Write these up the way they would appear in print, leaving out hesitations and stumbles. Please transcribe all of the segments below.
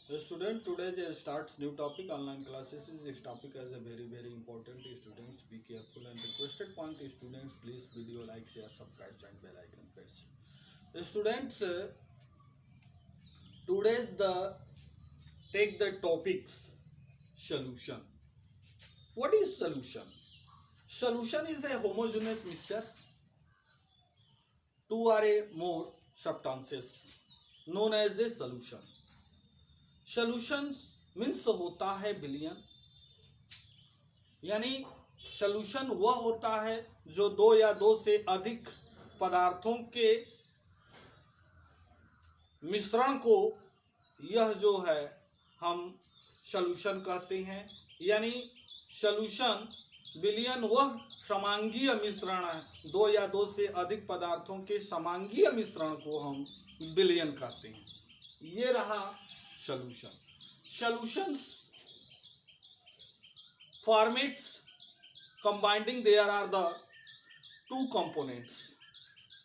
The student today starts new topic online classes. This topic is a very important. Students be careful and requested point. Students please video like, share, subscribe and bell icon press. The students today's the take the topics solution. What is solution? Solution is a homogeneous mixture. Two or more substances known as a solution. Solutions means होता है विलयन, यानी solution वह होता है जो दो या दो से अधिक पदार्थों के मिश्रण को यह जो है हम सॉल्यूशन कहते हैं। यानी सॉल्यूशन विलयन वह समांगीय मिश्रण है, दो या दो से अधिक पदार्थों के समांगीय मिश्रण को हम विलयन कहते हैं। ये रहा solution. Solutions formats combining there are the two components,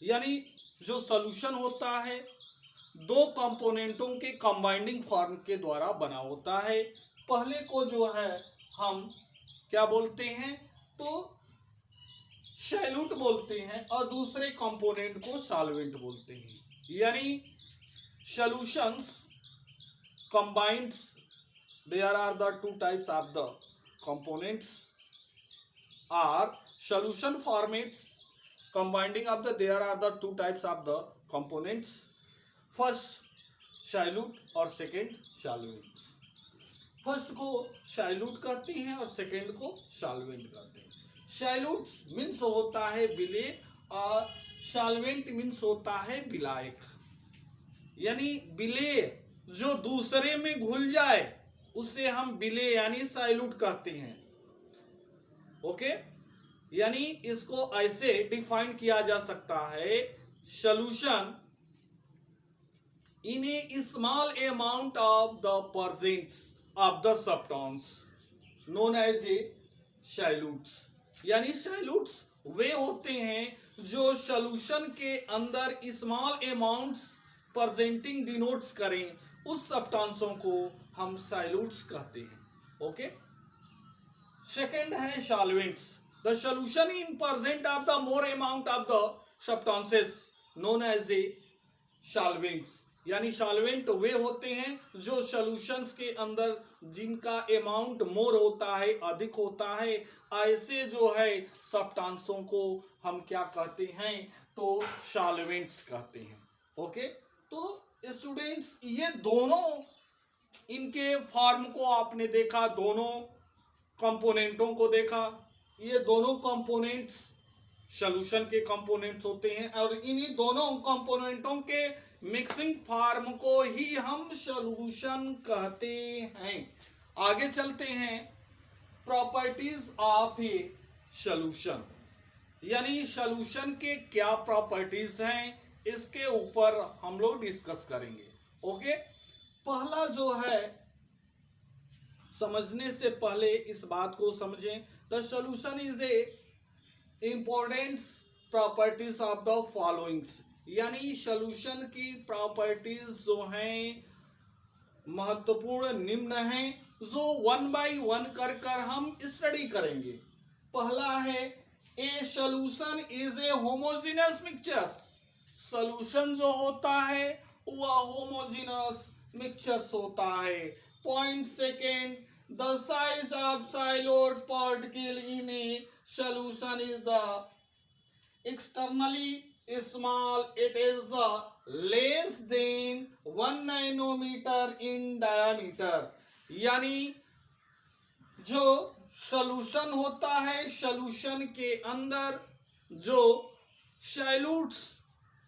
यानी जो सॉल्यूशन होता है दो कंपोनेंटों के कंबाइंडिंग फॉर्म के द्वारा बना होता है। पहले को जो है हम क्या बोलते हैं तो सॉल्यूट बोलते हैं और दूसरे कंपोनेंट को सॉल्वेंट बोलते हैं। यानी solutions combines, there are the two types of the components are solution formats combining of the there are the two types of the components, first solute और second solvent। फर्स्ट को solute कहते हैं और second को solvent कहते हैं। Solute means होता है विलेय और सॉल्वेंट मीन्स होता है विलायक। यानी विलेय जो दूसरे में घुल जाए उसे हम विलेय यानी सॉल्यूट कहते हैं। ओके, यानी इसको ऐसे डिफाइन किया जा सकता है, solution in a small amount of the percents of the substance known as a solutes. यानी सॉल्यूट्स वे होते हैं जो सॉल्यूशन के अंदर स्मॉल अमाउंट्स प्रेजेंटिंग डिनोट्स करें, उस सब्सटेंसों को हम सॉल्यूट्स कहते हैं। ओके, सेकंड है solvents. The solution in present of the more amount of the substances known as a solvents. यानी सॉल्वेंट वे होते हैं जो सॉल्यूशंस के अंदर जिनका अमाउंट मोर होता है, अधिक होता है, ऐसे जो है सब्सटेंसों को हम क्या कहते हैं तो सॉल्वेंट्स कहते हैं। ओके, तो स्टूडेंट्स ये दोनों इनके फॉर्म को आपने देखा, दोनों कंपोनेंटों को देखा। ये दोनों कंपोनेंट्स सॉल्यूशन के कंपोनेंट्स होते हैं और इन्हीं दोनों कंपोनेंटों के मिक्सिंग फॉर्म को ही हम सॉल्यूशन कहते हैं। आगे चलते हैं, प्रॉपर्टीज ऑफ ए सॉल्यूशन, यानी सॉल्यूशन के क्या प्रॉपर्टीज हैं इसके ऊपर हम लोग डिस्कस करेंगे। ओके, पहला जो है, समझने से पहले इस बात को समझें, the solution is A important properties of the followings. यानी सॉल्यूशन की प्रॉपर्टीज जो हैं महत्वपूर्ण निम्न हैं, जो वन बाय वन कर हम स्टडी करेंगे। पहला है a solution is a homogenous mixtures. Solution जो होता है वह होमोजेनस मिक्सचर्स होता है। Point second, the size of solute particle in a solution is the externally small, it is the less than 1 nanometre in diameter. यानी जो solution होता है, सॉल्यूशन के अंदर जो सॉल्यूट्स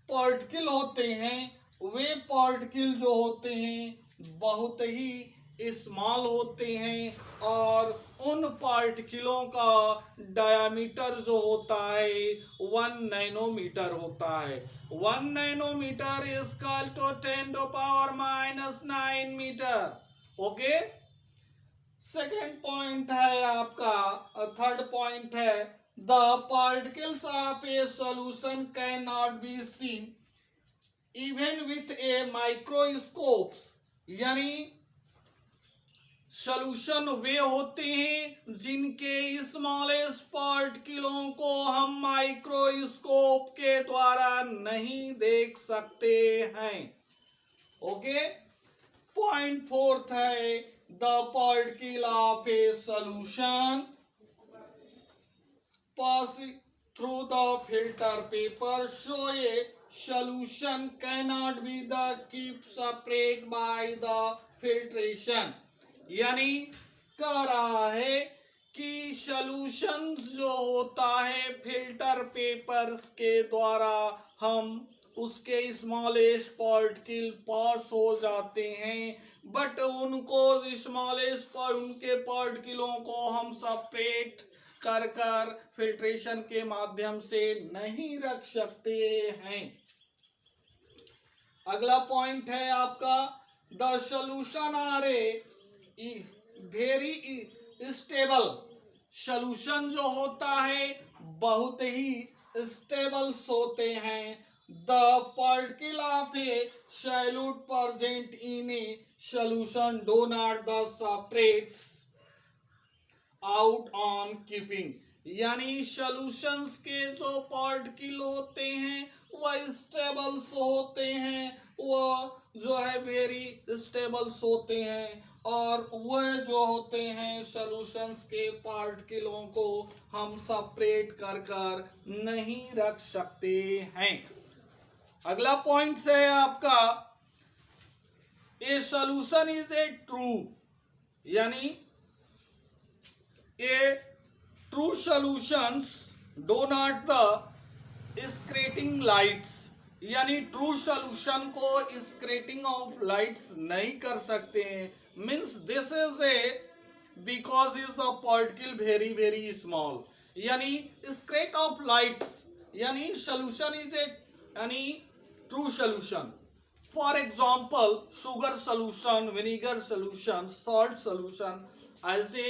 पार्टिकल होते हैं वे पार्टिकल जो होते हैं बहुत ही स्मॉल होते हैं और उन पार्टिकलों का डायामीटर जो होता है 1 नैनोमीटर होता है। 1 nanometre is equal to 10 to power -9 metre. Okay, second point है आपका, थर्ड पॉइंट है, the particles of a solution cannot be seen even with a microscope। यानी सॉल्यूशन वे होते हैं जिनके स्मॉलेस्ट पार्टिकलों को हम माइक्रोस्कोप के द्वारा नहीं देख सकते हैं। ओके, पॉइंट फोर्थ है the particle of A solution pass through the filter paper show a solution cannot be the keep separate by the filtration। यानी कह रहा है कि सॉल्यूशन जो होता है फिल्टर पेपर्स के द्वारा हम उसके स्मॉलेस्ट पार्टिकल पास हो जाते हैं, बट उनको स्मॉलेस्ट उनके पार्टिकलों को हम सेपरेट कर कर फिल्ट्रेशन के माध्यम से नहीं रख सकते हैं। अगला पॉइंट है आपका the solution are a very stable. Solution जो होता है बहुत ही स्टेबल्स होते हैं। The particle of a solute present in a solution do not the separates out on keeping. यानी सॉल्यूशंस के जो पार्टिकल होते हैं वह स्टेबल्स होते हैं, वह जो है वेरी स्टेबल्स होते हैं, और वह जो होते हैं सॉल्यूशंस के पार्टिकलों को हम सेपरेट कर कर नहीं रख सकते हैं। अगला पॉइंट है आपका ए सॉल्यूशन इज ए ट्रू। यानी A true solutions do not the scratching lights। यानी ट्रू सॉल्यूशन को स्क्रेटिंग ऑफ लाइट्स नहीं कर सकते हैं। Means this is a because is the particle very very small. यानी स्क्रेट ऑफ लाइट्स यानी सॉल्यूशन इज ए यानी true solution. For example sugar solution, vinegar solution, salt solution, ऐसे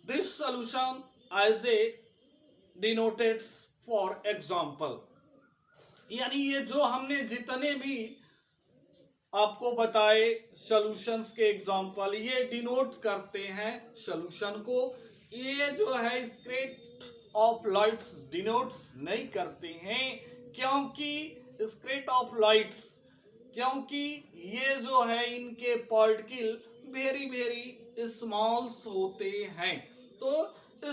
this solution as a denoted for example। यानी ये जो हमने जितने भी आपको बताए सॉल्यूशंस के एग्जांपल ये डिनोट करते हैं सॉल्यूशन को। ये जो है स्क्रेट ऑफ लाइट्स डिनोट्स नहीं करते हैं, क्योंकि स्क्रेट ऑफ लाइट्स क्योंकि ये जो है इनके पार्टिकल वेरी वेरी स्मॉल होते हैं। तो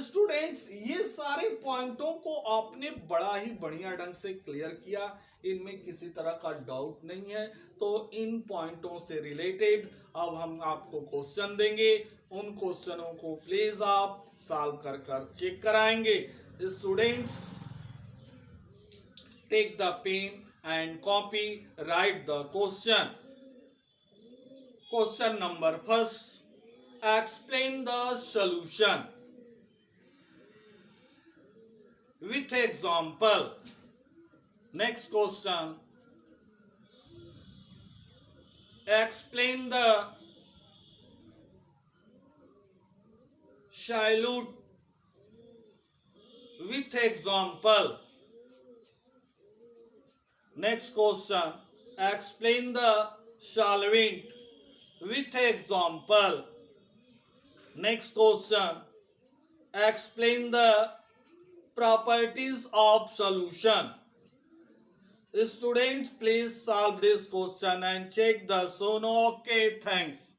स्टूडेंट्स ये सारे पॉइंटों को आपने बड़ा ही बढ़िया ढंग से क्लियर किया, इनमें किसी तरह का डाउट नहीं है। तो इन पॉइंटों से रिलेटेड अब हम आपको क्वेश्चन देंगे, उन क्वेश्चनों को प्लीज आप सॉल्व कर कर चेक कराएंगे। Students take the pen and copy, write the question। Question number first, explain the solution with example। Next question, explain the solute with example। Next question, explain the solvent with example। Next question, explain the properties of solution। Students, please solve this question and check the sono। Okay, thanks।